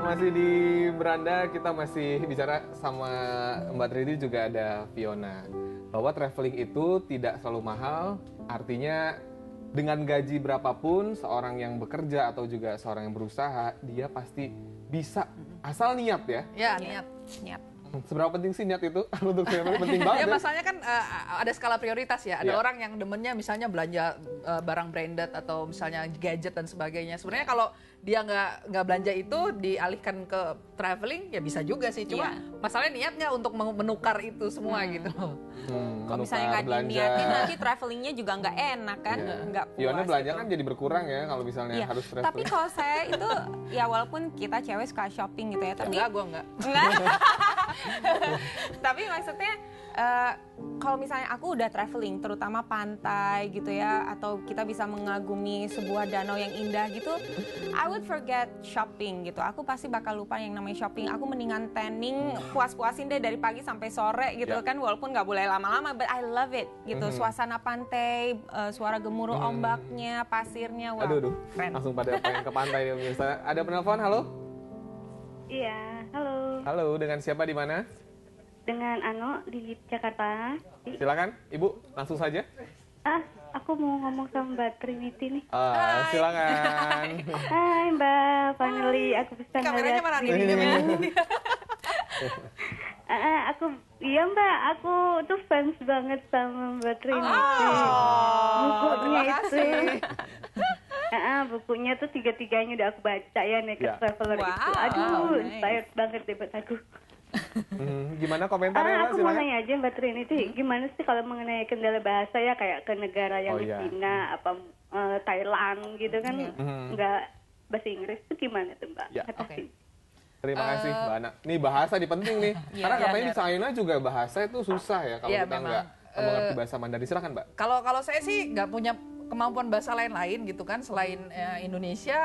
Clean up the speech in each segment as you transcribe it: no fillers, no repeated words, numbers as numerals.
masih di beranda, kita masih bicara sama Mbak Tridi, juga ada Fiona. Bahwa traveling itu tidak selalu mahal, artinya dengan gaji berapapun seorang yang bekerja atau juga seorang yang berusaha, dia pasti bisa, asal niat ya. Ya, niat. Seberapa penting sih niat itu untuk traveling? Penting banget Ya masalahnya kan ada skala prioritas ya. Ada orang yang demennya misalnya belanja barang branded atau misalnya gadget dan sebagainya. Sebenarnya kalau dia nggak belanja itu, dialihkan ke traveling, ya bisa juga sih. Cuma masalahnya niatnya untuk menukar itu semua gitu. Kalau misalnya nggak diniatin, nanti travelingnya juga nggak enak kan, nggak puas. Fiona belanja gitu. kan jadi berkurang ya kalau misalnya harus traveling. Tapi kalau saya itu, ya walaupun kita cewek suka shopping gitu ya, tapi Enggak, gue enggak. Tapi maksudnya kalau misalnya aku udah traveling, terutama pantai gitu ya, atau kita bisa mengagumi sebuah danau yang indah gitu, I would forget shopping gitu. Aku pasti bakal lupa yang namanya shopping. Aku mendingan tanning, puas-puasin deh dari pagi sampai sore gitu kan, walaupun nggak boleh lama-lama, but I love it gitu. Suasana pantai, suara gemuruh ombaknya, pasirnya, wah. Aduh, langsung pada pengen ke pantai ya pemirsa. Ada penelpon, halo? Iya, halo. Halo, dengan siapa di mana? Dengan Ano di Jakarta. Silakan, Ibu, langsung saja. Aku mau ngomong sama Mbak Trinity nih. Silakan. Hai Mbak, finally aku bisa Kameranya mana nih? Iya Mbak, aku tuh fans banget sama Mbak Trinity. Bukunya itu. Bukunya tuh tiga-tiganya udah aku baca ya, Naked Traveler itu. Aduh, inspired banget deh buat aku. Gimana komentarnya? Aku mau nanya aja Mbak Trinity, gimana sih kalau mengenai kendala bahasa ya, kayak ke negara yang Cina, Thailand gitu kan, nggak bahasa Inggris tuh gimana tuh Mbak? Terima kasih Mbak Ana. Nih bahasa penting nih, karena katanya di China juga bahasa itu susah ya kalau kita nggak mengerti bahasa Mandarin. Silakan Mbak. Kalau saya sih nggak punya kemampuan bahasa lain-lain gitu kan, selain Indonesia,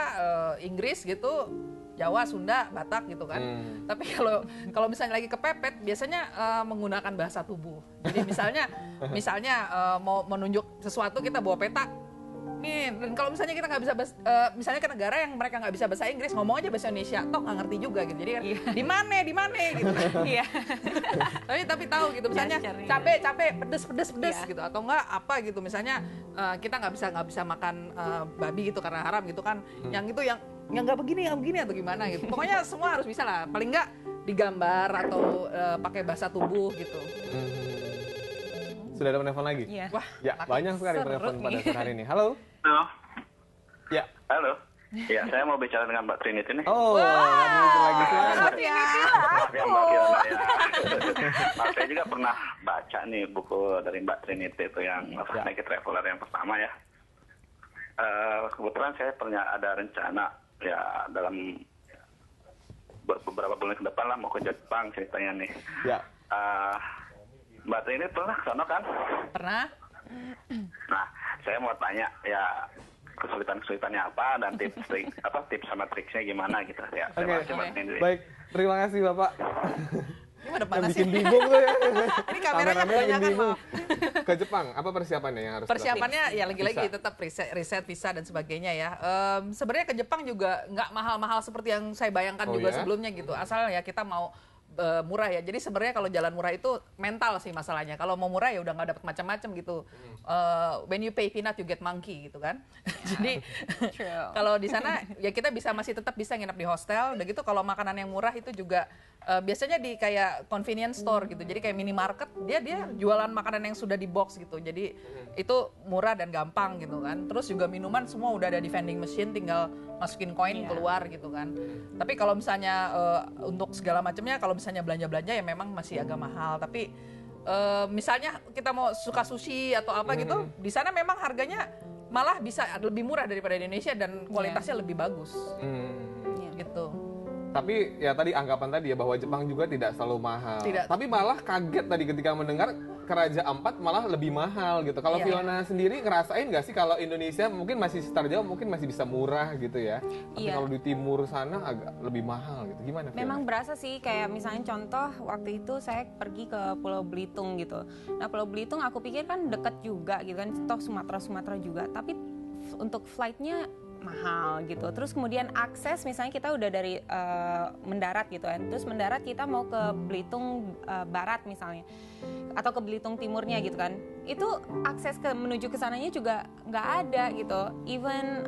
Inggris gitu, Jawa, Sunda, Batak gitu kan. Tapi kalau misalnya lagi kepepet, biasanya menggunakan bahasa tubuh. Jadi misalnya mau menunjuk sesuatu, kita bawa peta. Nih, dan kalau misalnya kita nggak bisa misalnya ke negara yang mereka nggak bisa bahasa Inggris, ngomong aja bahasa Indonesia, toh nggak ngerti juga gitu. Jadi kan di mana gitu. Iya. tapi tahu gitu, misalnya capek, pedes gitu, atau enggak apa gitu. Misalnya kita nggak bisa makan babi gitu karena haram gitu kan. Yang itu yang nggak begini atau gimana gitu. Pokoknya semua harus bisa lah. Paling nggak digambar atau pakai bahasa tubuh gitu. Sudah ada penelpon lagi? Wah, ya banyak sekali penelpon pada saat hari ini. Halo. Halo. Ya. Halo. Ya, saya mau bicara dengan Mbak Trinity nih. Oh, lagi silakan. Maaf ya Mbak Fiona ya. Saya juga pernah baca nih buku dari Mbak Trinity itu yang Naked Traveler yang pertama ya. Kebetulan saya ada rencana ya dalam beberapa bulan ke depan lah mau ke Jepang ceritanya nih. Ya. Mbak Trini pernah ke sana kan? Pernah. Nah, saya mau tanya ya kesulitan-kesulitannya apa dan tips sama triksnya gimana gitu ya. Oke. Baik, terima kasih Bapak. Ini pada panas bikin bingung tuh ya. Ini kameranya kebanyakan loh. Ke Jepang, apa persiapannya yang harus Persiapannya ya lagi-lagi tetap riset visa dan sebagainya ya. Sebenarnya ke Jepang juga nggak mahal-mahal seperti yang saya bayangkan sebelumnya gitu. Asal ya kita mau murah ya. Jadi sebenarnya kalau jalan murah itu mental sih masalahnya. Kalau mau murah ya udah nggak dapat macam-macam gitu. When you pay peanut you get monkey gitu kan. Jadi kalau di sana ya kita masih tetap bisa nginep di hostel. Udah gitu kalau makanan yang murah itu juga biasanya di kayak convenience store gitu. Jadi kayak minimarket dia jualan makanan yang sudah di box gitu. Jadi itu murah dan gampang gitu kan. Terus juga minuman semua udah ada di vending machine, tinggal masukin koin keluar gitu kan. Tapi kalau misalnya untuk segala macamnya, kalau misalnya belanja-belanja ya memang masih agak mahal. Tapi misalnya kita mau suka sushi atau apa gitu, di sana memang harganya malah bisa lebih murah daripada Indonesia dan kualitasnya lebih bagus. Gitu. Tapi ya tadi anggapan tadi ya bahwa Jepang juga tidak selalu mahal. Tapi malah kaget tadi ketika mendengar ke Raja Ampat malah lebih mahal gitu. Kalau Fiona sendiri ngerasain nggak sih kalau Indonesia mungkin masih sekitar jauh, mungkin masih bisa murah gitu ya. Tapi kalau di timur sana agak lebih mahal gitu. Gimana Fiona? Memang berasa sih, kayak misalnya contoh waktu itu saya pergi ke Pulau Belitung gitu. Nah Pulau Belitung aku pikir kan deket juga gitu kan, toh Sumatera juga. Tapi untuk flightnya mahal gitu. Terus kemudian akses, misalnya kita udah dari mendarat gitu kan, terus mendarat kita mau ke Belitung Barat misalnya, atau ke Belitung Timurnya gitu kan, itu akses menuju ke sananya juga nggak ada gitu. Even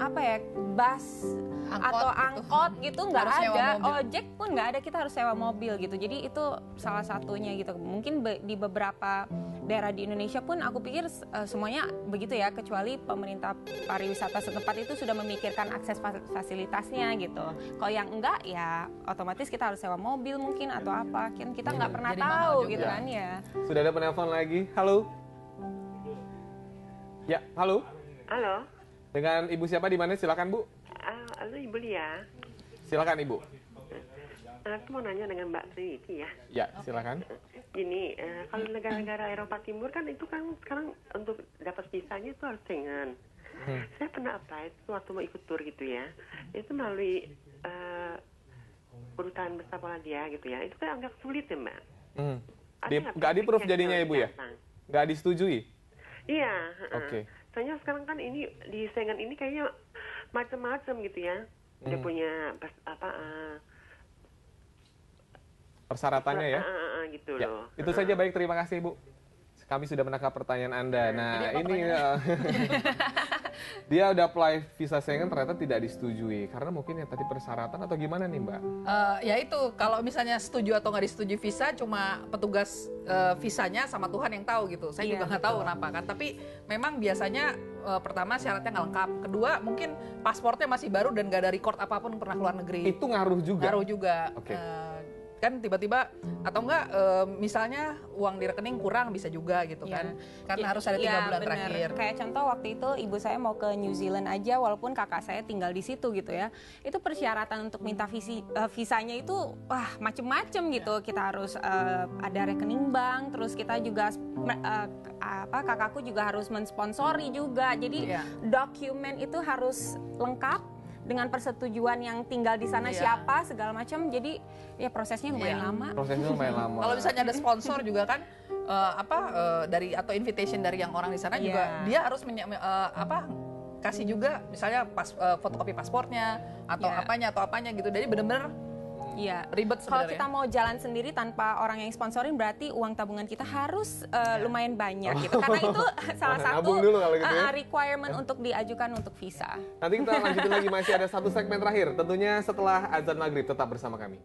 bus atau angkot gitu nggak ada, ojek pun nggak ada, kita harus sewa mobil gitu. Jadi itu salah satunya gitu. Mungkin di beberapa daerah di Indonesia pun aku pikir semuanya begitu ya, kecuali pemerintah pariwisata setempat itu sudah memikirkan akses fasilitasnya gitu. Kalau yang enggak ya otomatis kita harus sewa mobil mungkin atau apa, kan kita nggak pernah tahu gitu kan ya. Sudah ada penelpon lagi. Halo. Ya, halo. Halo. Dengan Ibu siapa di mana? Silakan, Bu. Halo Ibu Lia. Silakan Ibu. Aku mau nanya dengan Mbak Trinity ya. Ya, silakan. Gini, kalau negara-negara Eropa Timur kan itu kan sekarang untuk dapat visanya itu harus Schengen. Saya pernah apply itu waktu mau ikut tur gitu ya. Itu melalui kedutaan besar Polandia gitu ya. Itu kan agak sulit ya Mbak. Nggak di-approve jadinya Ibu ya? Nggak disetujui? Iya. Oke. Soalnya sekarang kan ini di Schengen ini kayaknya macam-macam gitu ya. Dia punya persyaratannya ya. Gitu Ya, loh. itu saja, baik, terima kasih Bu. Kami sudah menangkap pertanyaan Anda. Nah, ini dia udah apply visa Schengen ternyata tidak disetujui karena mungkin ya tadi persyaratan atau gimana nih Mbak? Ya itu, kalau misalnya setuju atau nggak disetujui visa cuma petugas visanya sama Tuhan yang tahu gitu. Saya juga nggak tahu kenapa kan. Tapi memang biasanya pertama syaratnya nggak lengkap. Kedua mungkin pasportnya masih baru dan nggak ada record apapun pernah keluar negeri. Itu ngaruh juga? Ngaruh juga. Oke. Kan tiba-tiba atau enggak misalnya uang di rekening kurang bisa juga gitu kan, karena harus ada 3 bulan terakhir. Kayak contoh waktu itu ibu saya mau ke New Zealand aja walaupun kakak saya tinggal di situ gitu ya, itu persyaratan untuk minta visanya itu macem-macem gitu. Kita harus ada rekening bank, terus kita juga kakakku juga harus mensponsori juga, jadi dokumen itu harus lengkap dengan persetujuan yang tinggal di sana siapa segala macam, jadi ya prosesnya lumayan lama. Prosesnya lumayan lama. Kalau misalnya ada sponsor juga kan dari atau invitation dari yang orang di sana juga dia harus kasih juga misalnya fotokopi paspornya atau apanya gitu. Jadi benar-benar ribet sebenarnya. Kalau kita mau jalan sendiri tanpa orang yang sponsorin berarti uang tabungan kita harus lumayan banyak gitu. Karena itu salah satu dulu kalau gitu requirement untuk diajukan untuk visa. Nanti kita lanjutin lagi, masih ada satu segmen terakhir tentunya setelah azan maghrib. Tetap bersama kami.